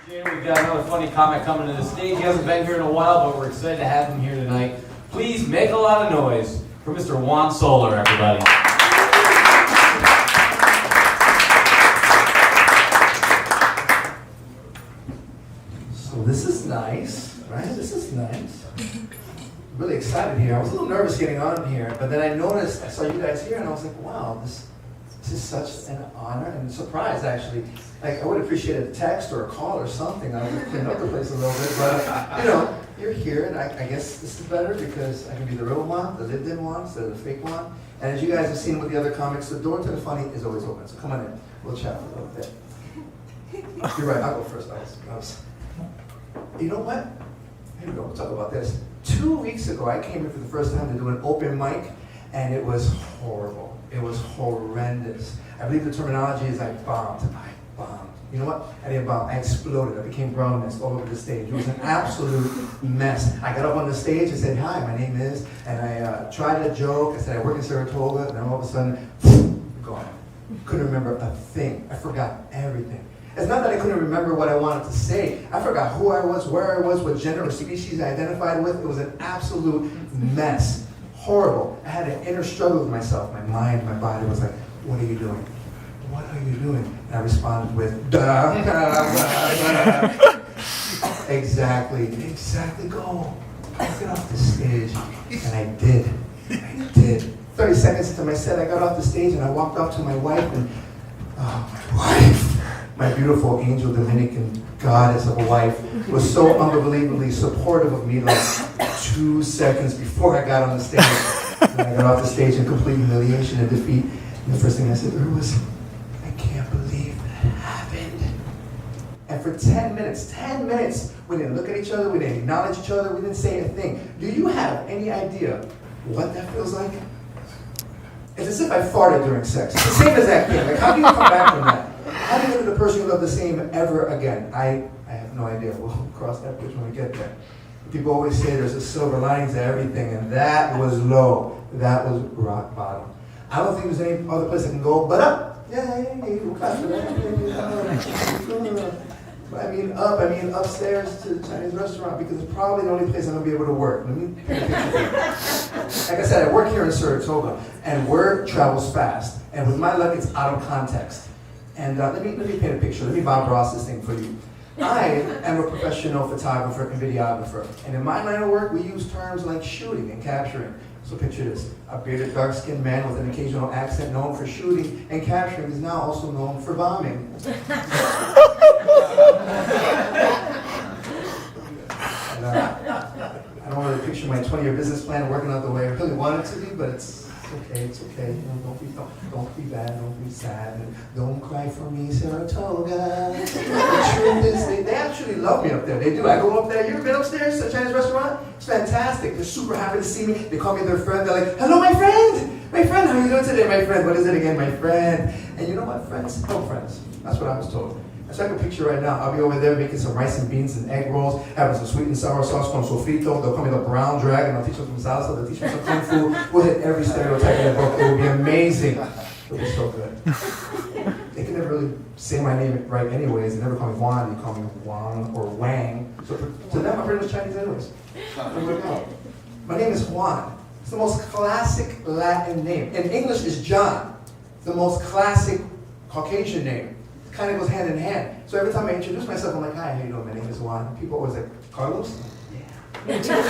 We've got another funny comic coming to the stage. He hasn't been here in a while, but we're excited to have him here tonight. Please make a lot of noise for Mr. Juan Soler, everybody. So this is nice, right? This is nice. Really excited here. I was a little nervous getting on here, but then I noticed, I saw you guys here, and I was like, wow, this is such an honor and surprise, actually. Like, I would appreciate a text or a call or something. I would clean up the place a little bit, but, you know, you're here, and I guess this is better because I can be the real one, the lived-in one, instead of the fake one. And as you guys have seen with the other comics, the door to the funny is always open, so come on in. We'll chat for a little bit. You're right, I'll go first. You know what? Here we go, we'll talk about this. 2 weeks ago, I came here for the first time to do an open mic, and it was horrible. It was horrendous. I believe the terminology is I bombed. You know what? I didn't bomb. I exploded. I became brown mist all over the stage. It was an absolute mess. I got up on the stage and said, hi, my name is, and I tried a joke. I said, I work in Saratoga, and then all of a sudden, gone. Couldn't remember a thing. I forgot everything. It's not that I couldn't remember what I wanted to say. I forgot who I was, where I was, what gender or species I identified with. It was an absolute mess. Horrible. I had an inner struggle with myself. My mind, my body was like, what are you doing? What are you doing? And I responded with, duh. Exactly, go. Get off the stage. And I did. 30 seconds into my set, I got off the stage and I walked up to my wife and, my wife, my beautiful angel Dominican goddess of a wife, was so unbelievably supportive of me like 2 seconds before I got on the stage. And I got off the stage in complete humiliation and defeat. And the first thing I said to her was, I can't believe that happened. And for 10 minutes, we didn't look at each other, we didn't acknowledge each other, we didn't say a thing. Do you have any idea what that feels like? It's as if I farted during sex. It's the same as that thing. Like, how do you come back from that? How do you look at the person you love the same ever again? I have no idea. We'll cross that bridge when we get there. People always say there's a silver lining to everything, and that was low. That was rock bottom. I don't think there's any other place I can go but up. Yeah, we'll clap for that. I mean up, I mean upstairs to the Chinese restaurant, because it's probably the only place I'm going to be able to work. Let me paint a picture for you. Like I said, I work here in Saratoga, and word travels fast. And with my luck, it's out of context. And let me paint a picture. Let me Bob Ross this thing for you. I am a professional photographer and videographer. And in my line of work, we use terms like shooting and capturing. So picture this. A bearded, dark-skinned man with an occasional accent known for shooting and capturing is now also known for bombing. And, I don't really picture my 20-year business plan working out the way I really want it to be, but it's okay. You know, don't be bad, don't be sad, and don't cry for me, Saratoga. The truth is, they actually love me up there. They do. I go up there. You ever been upstairs to a Chinese restaurant? It's fantastic. They're super happy to see me. They call me their friend. They're like, hello, my friend. My friend, how are you doing today, my friend? What is it again, my friend? And you know what, friends? Oh, friends. That's what I was told. So I can picture right now, I'll be over there making some rice and beans and egg rolls, having some sweet and sour sauce con sofrito. They'll call me the brown dragon. I'll teach them some salsa. They'll teach me some kung fu. We'll hit every stereotype in the book. It will be amazing. It'll be so good. They can never really say my name right anyways. They never call me Juan. They call me Wang or Wang. So to them, I'm pretty much Chinese anyways. My name is Juan. It's the most classic Latin name. In English, it's John. It's the most classic Caucasian name. Kind of goes hand in hand. So every time I introduce myself, I'm like, hi, how you doing? My name is Juan. People always like, Carlos? Yeah. Exactly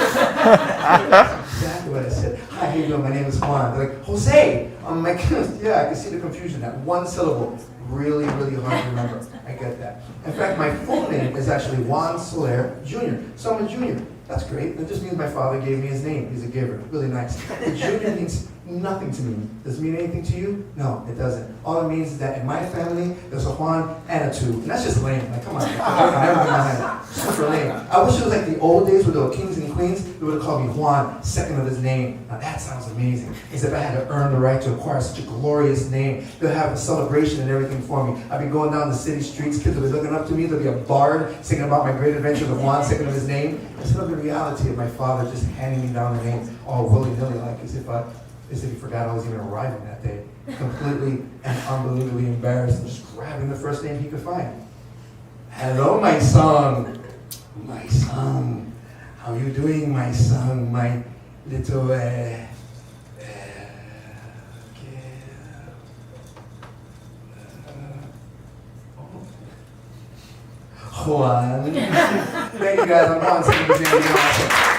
what I said. Hi, how you doing? My name is Juan. They're like, Jose. I'm like, yeah, I can see the confusion. That one syllable, really, really hard to remember. I get that. In fact, my full name is actually Juan Soler Jr. So I'm a junior. That's great. That just means my father gave me his name. He's a giver. Really nice. The junior means nothing to me. Does it mean anything to you? No, it doesn't. All it means is that in my family, there's a Juan and a 2. And that's just lame. Like, come on. Never mind. Super lame. I wish it was like the old days where there were kings and queens. They would have called me Juan, second of his name. Now that sounds amazing. As if I had to earn the right to acquire such a glorious name. They'll have a celebration and everything for me. I'll be going down the city streets. Kids will be looking up to me. There'll be a bard singing about my great adventures of Juan, second of his name. Instead of the reality of my father just handing me down the name all willy-nilly, like as if he forgot I was even arriving that day. Completely and unbelievably embarrassed and just grabbing the first name he could find. Hello, my son. My son. How you doing, my son? My little, okay. Juan. Thank you guys. I'm Juan.